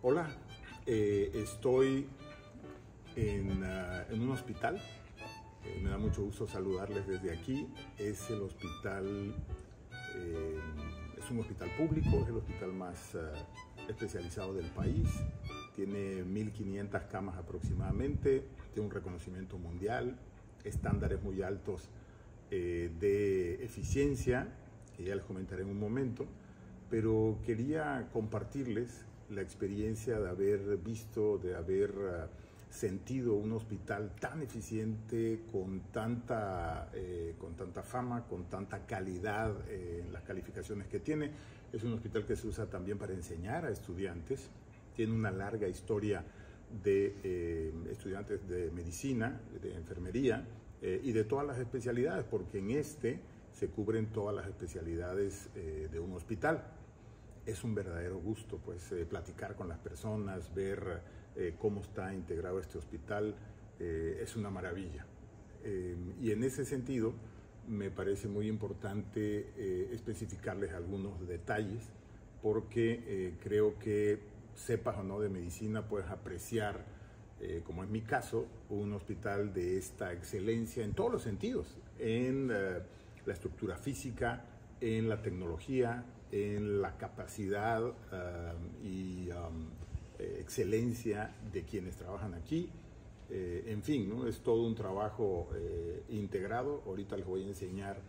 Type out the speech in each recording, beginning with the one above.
Hola, estoy en un hospital. Me da mucho gusto saludarles desde aquí. Es el hospital, es un hospital público, es el hospital más especializado del país. Tiene 1.500 camas aproximadamente, tiene un reconocimiento mundial, estándares muy altos de eficiencia, que ya les comentaré en un momento, pero quería compartirles la experiencia de haber visto, de haber sentido un hospital tan eficiente, con tanta fama, con tanta calidad en las calificaciones que tiene. Es un hospital que se usa también para enseñar a estudiantes. Tiene una larga historia de estudiantes de medicina, de enfermería y de todas las especialidades, porque en este se cubren todas las especialidades de un hospital. Es un verdadero gusto pues platicar con las personas, ver cómo está integrado este hospital, es una maravilla. Y en ese sentido me parece muy importante especificarles algunos detalles, porque creo que sepas o no de medicina puedes apreciar, como es mi caso, un hospital de esta excelencia en todos los sentidos, en la estructura física, en la tecnología, en la capacidad y excelencia de quienes trabajan aquí. En fin, ¿no? Es todo un trabajo integrado. Ahorita les voy a enseñar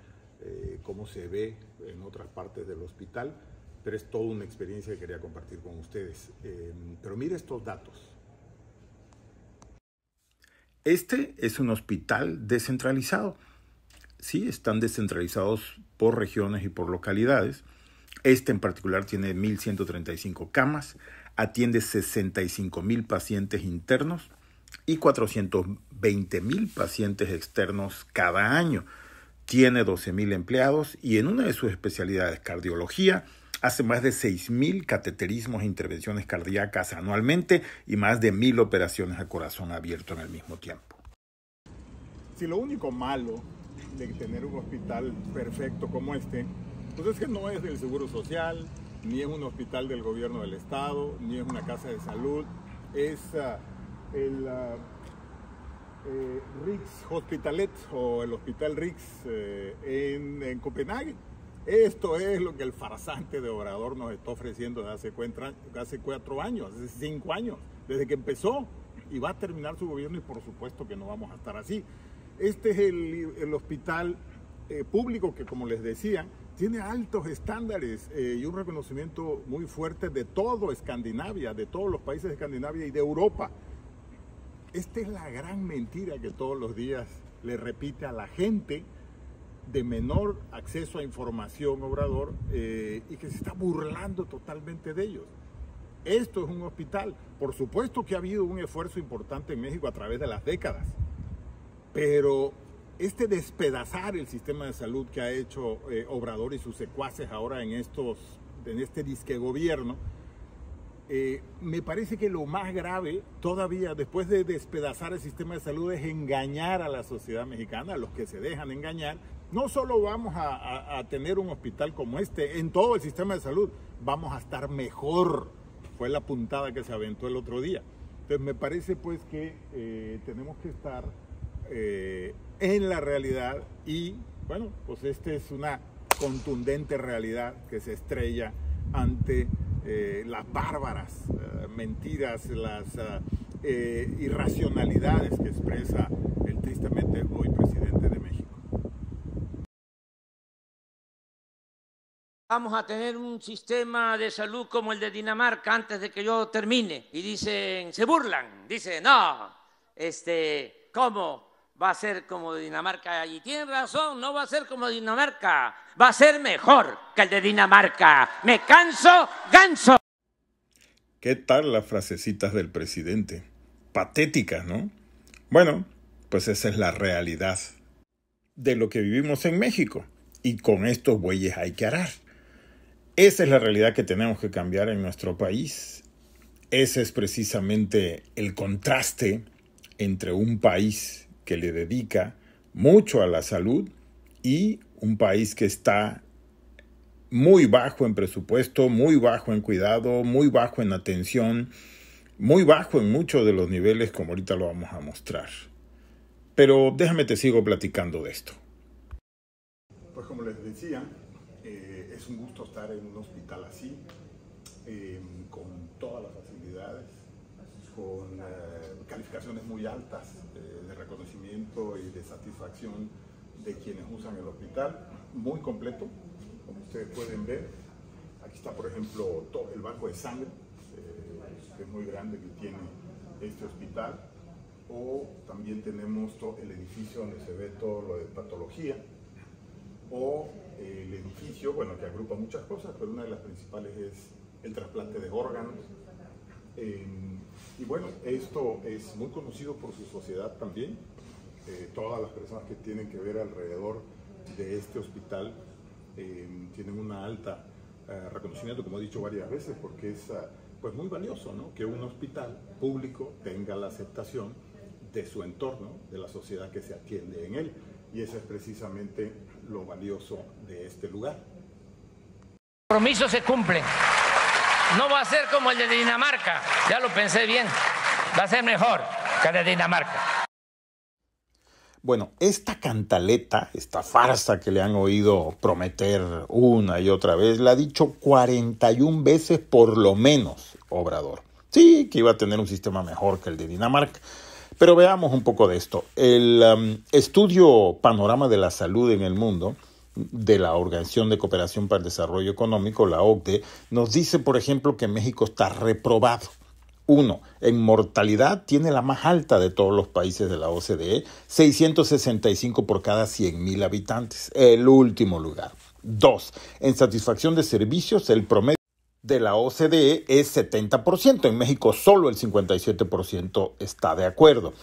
cómo se ve en otras partes del hospital, pero es toda una experiencia que quería compartir con ustedes. Pero mire estos datos. Este es un hospital descentralizado. Sí, están descentralizados por regiones y por localidades. Este en particular tiene 1.135 camas, atiende 65.000 pacientes internos y 420.000 pacientes externos cada año. Tiene 12.000 empleados y en una de sus especialidades, cardiología, hace más de 6.000 cateterismos e intervenciones cardíacas anualmente y más de 1.000 operaciones a corazón abierto en el mismo tiempo. Si lo único malo de tener un hospital perfecto como este, pues es que no es del Seguro Social, ni es un hospital del gobierno del estado, ni es una casa de salud, es el Rigshospitalet o el Hospital Rigs en Copenhague. Esto es lo que el farsante de Obrador nos está ofreciendo desde hace 4 años, hace 5 años, desde que empezó, y va a terminar su gobierno, y por supuesto que no vamos a estar así. Este es el hospital público que, como les decía, tiene altos estándares y un reconocimiento muy fuerte de todo Escandinavia, de todos los países de Escandinavia y de Europa. Esta es la gran mentira que todos los días le repite a la gente de menor acceso a información, Obrador, y que se está burlando totalmente de ellos. Esto es un hospital. Por supuesto que ha habido un esfuerzo importante en México a través de las décadas, pero este despedazar el sistema de salud que ha hecho Obrador y sus secuaces ahora en este disque gobierno, me parece que lo más grave todavía, después de despedazar el sistema de salud, es engañar a la sociedad mexicana, a los que se dejan engañar. No solo vamos a tener un hospital como este en todo el sistema de salud, vamos a estar mejor. Fue la puntada que se aventó el otro día. Entonces me parece pues que tenemos que estar en la realidad, y bueno, pues esta es una contundente realidad que se estrella ante las bárbaras mentiras, las irracionalidades que expresa el tristemente hoy presidente de México. Vamos a tener un sistema de salud como el de Dinamarca antes de que yo termine. Y dicen, se burlan, dicen, no, ¿cómo va a ser como Dinamarca? Y tienen razón, no va a ser como Dinamarca, va a ser mejor que el de Dinamarca. Me canso, ganso. ¿Qué tal las frasecitas del presidente? Patéticas, ¿no? Bueno, pues esa es la realidad de lo que vivimos en México. Y con estos bueyes hay que arar. Esa es la realidad que tenemos que cambiar en nuestro país. Ese es precisamente el contraste entre un país que le dedica mucho a la salud y un país que está muy bajo en presupuesto, muy bajo en cuidado, muy bajo en atención, muy bajo en muchos de los niveles, como ahorita lo vamos a mostrar. Pero déjame te sigo platicando de esto. Pues como les decía, es un gusto estar en un hospital así, con todas las facilidades, con calificaciones muy altas de reconocimiento y de satisfacción de quienes usan el hospital, muy completo, como ustedes pueden ver. Aquí está, por ejemplo, todo el banco de sangre, que es muy grande, que tiene este hospital. O también tenemos todo el edificio donde se ve todo lo de patología, o el edificio, bueno, que agrupa muchas cosas, pero una de las principales es el trasplante de órganos. Y bueno, esto es muy conocido por su sociedad también. Todas las personas que tienen que ver alrededor de este hospital tienen una alta reconocimiento, como he dicho varias veces, porque es pues muy valioso, ¿no?, que un hospital público tenga la aceptación de su entorno, de la sociedad que se atiende en él. Y eso es precisamente lo valioso de este lugar. El compromiso se cumple. No va a ser como el de Dinamarca, ya lo pensé bien, va a ser mejor que el de Dinamarca. Bueno, esta cantaleta, esta farsa que le han oído prometer una y otra vez, la ha dicho 41 veces por lo menos Obrador. Sí, que iba a tener un sistema mejor que el de Dinamarca. Pero veamos un poco de esto. El estudio Panorama de la Salud en el Mundo de la Organización de Cooperación para el Desarrollo Económico, la OCDE, nos dice, por ejemplo, que México está reprobado. 1. En mortalidad tiene la más alta de todos los países de la OCDE, 665 por cada 100,000 habitantes, el último lugar. 2. En satisfacción de servicios, el promedio de la OCDE es 70%. En México solo el 57% está de acuerdo.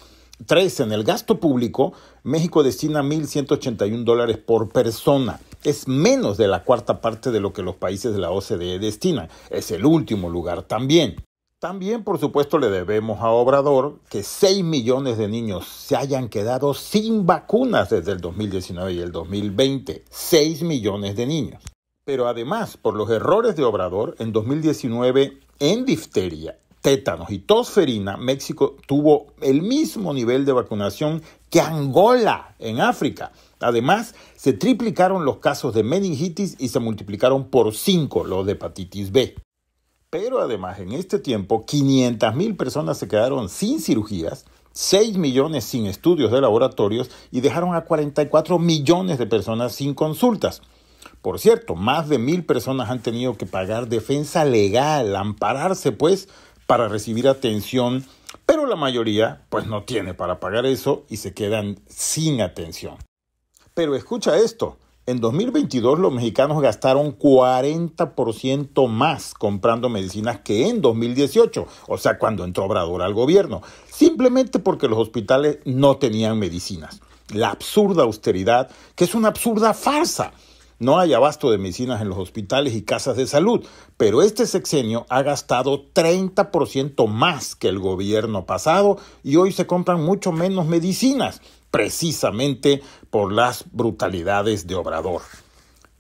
3. En el gasto público, México destina $1,181 por persona. Es menos de la cuarta parte de lo que los países de la OCDE destinan. Es el último lugar también. También, por supuesto, le debemos a Obrador que 6 millones de niños se hayan quedado sin vacunas desde el 2019 y el 2020. 6 millones de niños. Pero además, por los errores de Obrador, en 2019, en difteria, tétanos y tosferina, México tuvo el mismo nivel de vacunación que Angola en África. Además, se triplicaron los casos de meningitis y se multiplicaron por 5 los de hepatitis B. Pero además, en este tiempo, 500,000 personas se quedaron sin cirugías, 6 millones sin estudios de laboratorios y dejaron a 44 millones de personas sin consultas. Por cierto, más de 1,000 personas han tenido que pagar defensa legal, ampararse pues, para recibir atención, pero la mayoría pues no tiene para pagar eso y se quedan sin atención. Pero escucha esto, en 2022 los mexicanos gastaron 40% más comprando medicinas que en 2018, o sea, cuando entró Obrador al gobierno, simplemente porque los hospitales no tenían medicinas. La absurda austeridad, que es una absurda farsa. No hay abasto de medicinas en los hospitales y casas de salud, pero este sexenio ha gastado 30% más que el gobierno pasado y hoy se compran mucho menos medicinas, precisamente por las brutalidades de Obrador.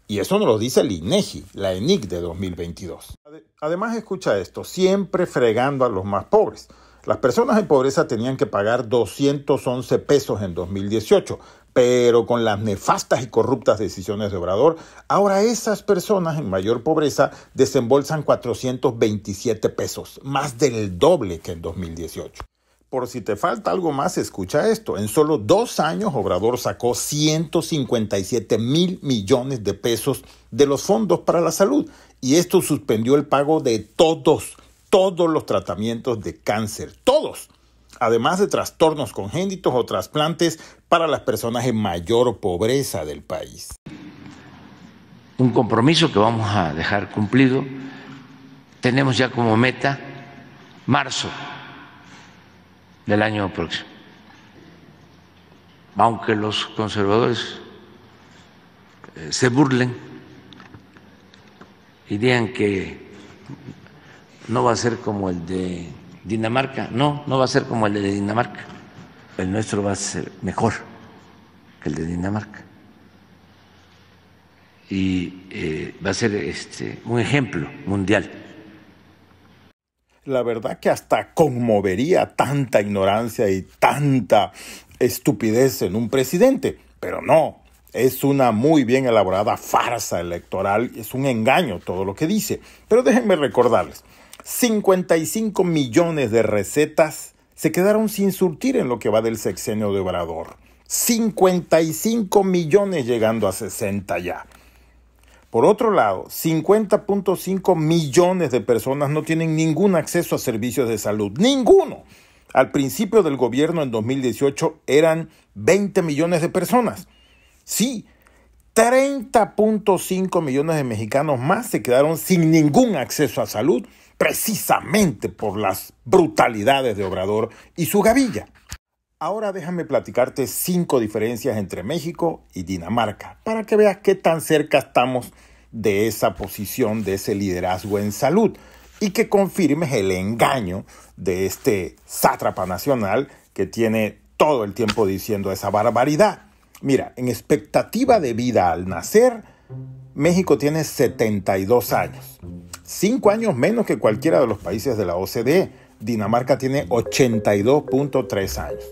Y eso nos lo dice el INEGI, la ENIC de 2022. Además, escucha esto, siempre fregando a los más pobres. Las personas en pobreza tenían que pagar 211 pesos en 2018, pero con las nefastas y corruptas decisiones de Obrador, ahora esas personas en mayor pobreza desembolsan 427 pesos, más del doble que en 2018. Por si te falta algo más, escucha esto. En solo 2 años, Obrador sacó 157,000 millones de pesos de los fondos para la salud, y esto suspendió el pago de todos los tratamientos de cáncer, todos, además de trastornos congénitos o trasplantes para las personas en mayor pobreza del país. Un compromiso que vamos a dejar cumplido. Tenemos ya como meta marzo del año próximo. Aunque los conservadores se burlen y digan que no va a ser como el de Dinamarca. No va a ser como el de Dinamarca. El nuestro va a ser mejor que el de Dinamarca. y va a ser un ejemplo mundial. La verdad que hasta conmovería tanta ignorancia y tanta estupidez en un presidente, pero no, es una muy bien elaborada farsa electoral, es un engaño todo lo que dice. Pero déjenme recordarles, 55 millones de recetas se quedaron sin surtir en lo que va del sexenio de Obrador. 55 millones llegando a 60 ya. Por otro lado, 50.5 millones de personas no tienen ningún acceso a servicios de salud. ¡Ninguno! Al principio del gobierno en 2018 eran 20 millones de personas. Sí, 30.5 millones de mexicanos más se quedaron sin ningún acceso a salud, precisamente por las brutalidades de Obrador y su gavilla. Ahora déjame platicarte 5 diferencias entre México y Dinamarca, para que veas qué tan cerca estamos de esa posición, de ese liderazgo en salud, y que confirmes el engaño de este sátrapa nacional que tiene todo el tiempo diciendo esa barbaridad. Mira, en expectativa de vida al nacer, México tiene 72 años, 5 años menos que cualquiera de los países de la OCDE. Dinamarca tiene 82.3 años.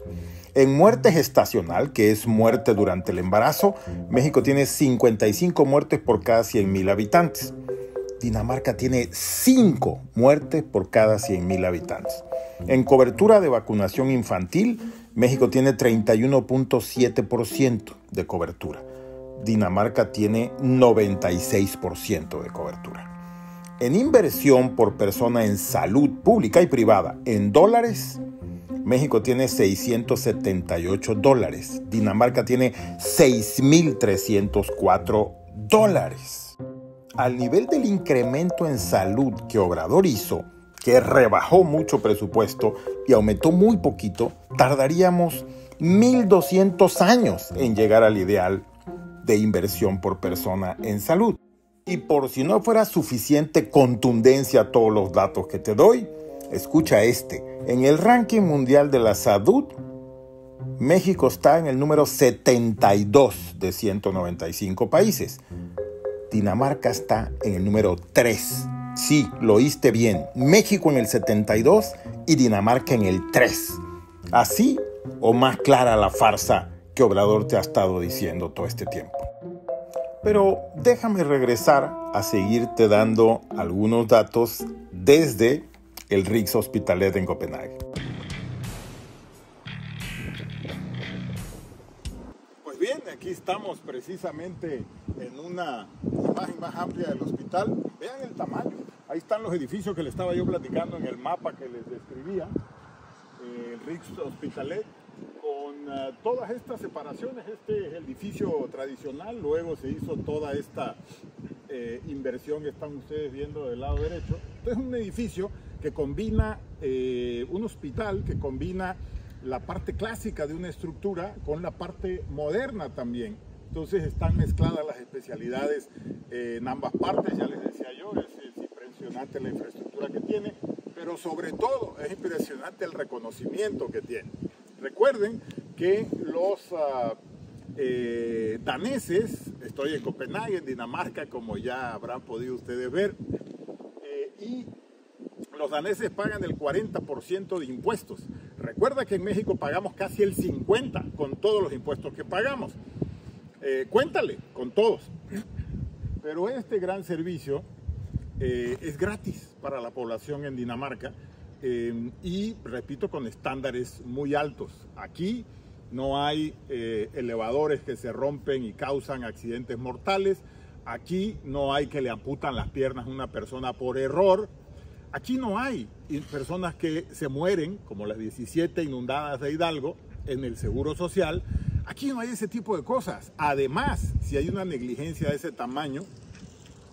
En muerte gestacional, que es muerte durante el embarazo, México tiene 55 muertes por cada 100,000 habitantes. Dinamarca tiene 5 muertes por cada 100,000 habitantes. En cobertura de vacunación infantil, México tiene 31.7% de cobertura. Dinamarca tiene 96% de cobertura. En inversión por persona en salud pública y privada en dólares, México tiene $678. Dinamarca tiene $6,304. Al nivel del incremento en salud que Obrador hizo, que rebajó mucho presupuesto y aumentó muy poquito, tardaríamos 1,200 años en llegar al ideal de inversión por persona en salud. Y por si no fuera suficiente contundencia a todos los datos que te doy, escucha este. En el ranking mundial de la salud, México está en el número 72 de 195 países. Dinamarca está en el número 3. Sí, lo oíste bien. México en el 72 y Dinamarca en el 3. Así o más clara la farsa que Obrador te ha estado diciendo todo este tiempo. Pero déjame regresar a seguirte dando algunos datos desde el Rigshospitalet en Copenhague. Pues bien, aquí estamos precisamente en una imagen más amplia del hospital. Vean el tamaño. Ahí están los edificios que les estaba yo platicando en el mapa que les describía. El Rigshospitalet con todas estas separaciones. Este es el edificio tradicional, luego se hizo toda esta inversión que están ustedes viendo del lado derecho. Entonces es un edificio que combina, un hospital que combina la parte clásica de una estructura con la parte moderna también. Entonces están mezcladas las especialidades en ambas partes, ya les decía yo, es impresionante la infraestructura que tiene, pero sobre todo es impresionante el reconocimiento que tiene. Recuerden que los daneses, estoy en Copenhague, en Dinamarca, como ya habrán podido ustedes ver, y los daneses pagan el 40% de impuestos. Recuerda que en México pagamos casi el 50% con todos los impuestos que pagamos. Cuéntale, con todos. Pero este gran servicio es gratis para la población en Dinamarca y, repito, con estándares muy altos. Aquí no hay elevadores que se rompen y causan accidentes mortales. Aquí no hay que le amputan las piernas a una persona por error. Aquí no hay personas que se mueren, como las 17 inundadas de Hidalgo, en el Seguro Social. Aquí no hay ese tipo de cosas. Además, si hay una negligencia de ese tamaño,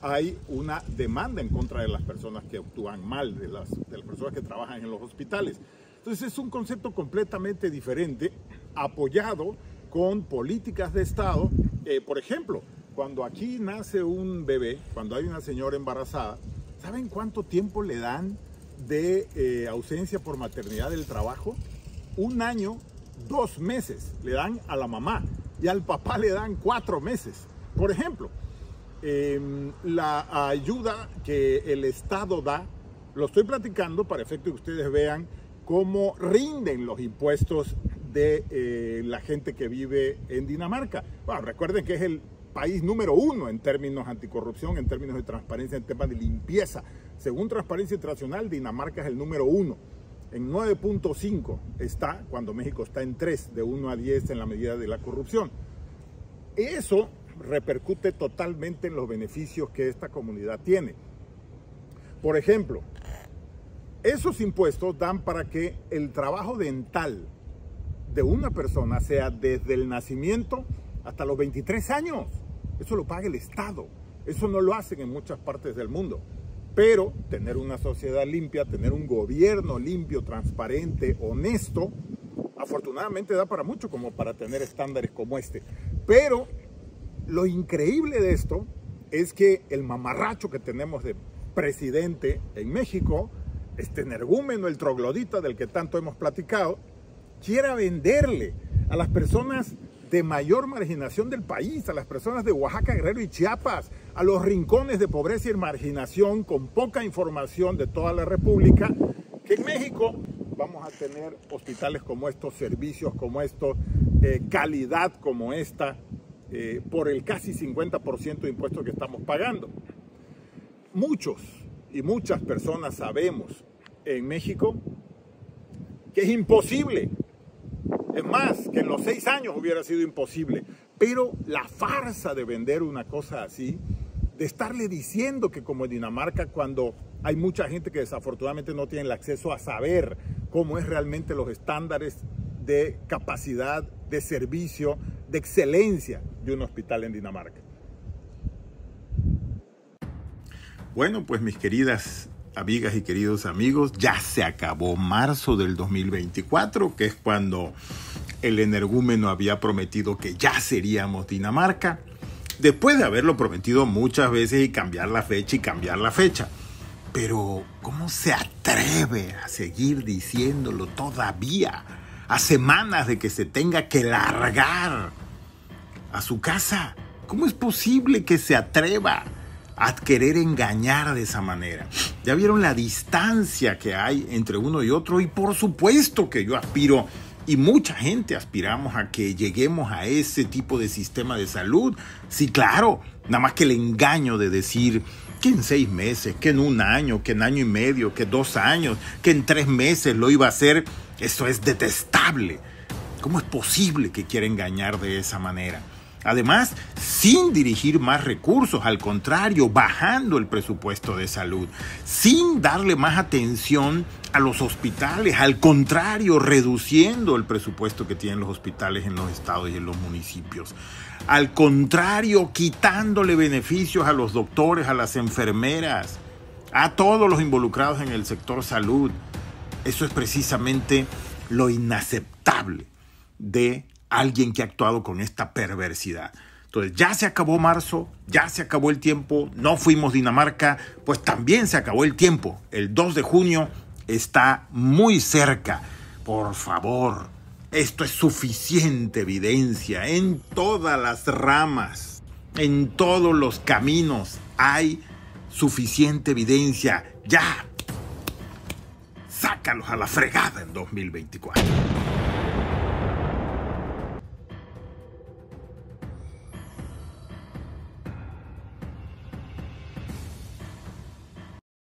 hay una demanda en contra de las personas que actúan mal, de las personas que trabajan en los hospitales. Entonces es un concepto completamente diferente, apoyado con políticas de Estado. Por ejemplo, cuando aquí nace un bebé, cuando hay una señora embarazada, ¿saben cuánto tiempo le dan de ausencia por maternidad del trabajo? 1 año, 2 meses le dan a la mamá y al papá le dan 4 meses. Por ejemplo, la ayuda que el Estado da, lo estoy platicando para efecto que ustedes vean cómo rinden los impuestos de la gente que vive en Dinamarca. Bueno, recuerden que es el país número 1 en términos anticorrupción, en términos de transparencia, en temas de limpieza. Según Transparencia Internacional, Dinamarca es el número 1. En 9.5 está, cuando México está en 3, de 1 a 10 en la medida de la corrupción. Eso repercute totalmente en los beneficios que esta comunidad tiene. Por ejemplo, esos impuestos dan para que el trabajo dental de una persona sea desde el nacimiento hasta los 23 años. Eso lo paga el Estado. Eso no lo hacen en muchas partes del mundo. Pero tener una sociedad limpia, tener un gobierno limpio, transparente, honesto, afortunadamente da para mucho como para tener estándares como este. Pero lo increíble de esto es que el mamarracho que tenemos de presidente en México, este energúmeno, el troglodita del que tanto hemos platicado, quiera venderle a las personas de mayor marginación del país, a las personas de Oaxaca, Guerrero y Chiapas, a los rincones de pobreza y marginación con poca información de toda la República, que en México vamos a tener hospitales como estos, servicios como estos, calidad como esta, por el casi 50% de impuestos que estamos pagando. Muchos y muchas personas sabemos en México que es imposible. Es más, que en los 6 años hubiera sido imposible. Pero la farsa de vender una cosa así, de estarle diciendo que como en Dinamarca, cuando hay mucha gente que desafortunadamente no tiene el acceso a saber cómo es realmente los estándares de capacidad, de servicio, de excelencia de un hospital en Dinamarca. Bueno, pues mis queridas amigas y queridos amigos, ya se acabó marzo del 2024, que es cuando el energúmeno había prometido que ya seríamos Dinamarca, después de haberlo prometido muchas veces y cambiar la fecha. Pero, ¿cómo se atreve a seguir diciéndolo todavía, a semanas de que se tenga que largar a su casa? ¿Cómo es posible que se atreva a querer engañar de esa manera? Ya vieron la distancia que hay entre uno y otro, y por supuesto que yo aspiro, y mucha gente aspiramos a que lleguemos a ese tipo de sistema de salud. Sí, claro, nada más que el engaño de decir que en 6 meses, que en 1 año, que en año y medio, que 2 años, que en 3 meses lo iba a hacer, eso es detestable. ¿Cómo es posible que quiera engañar de esa manera? Además, sin dirigir más recursos, al contrario, bajando el presupuesto de salud, sin darle más atención a los hospitales, al contrario, reduciendo el presupuesto que tienen los hospitales en los estados y en los municipios. Al contrario, quitándole beneficios a los doctores, a las enfermeras, a todos los involucrados en el sector salud. Eso es precisamente lo inaceptable de alguien que ha actuado con esta perversidad. Entonces, ya se acabó marzo, ya se acabó el tiempo, no fuimos Dinamarca, pues también se acabó el tiempo. El 2 de junio está muy cerca. Por favor, esto es suficiente evidencia en todas las ramas, en todos los caminos hay suficiente evidencia. Ya, sácalos a la fregada en 2024.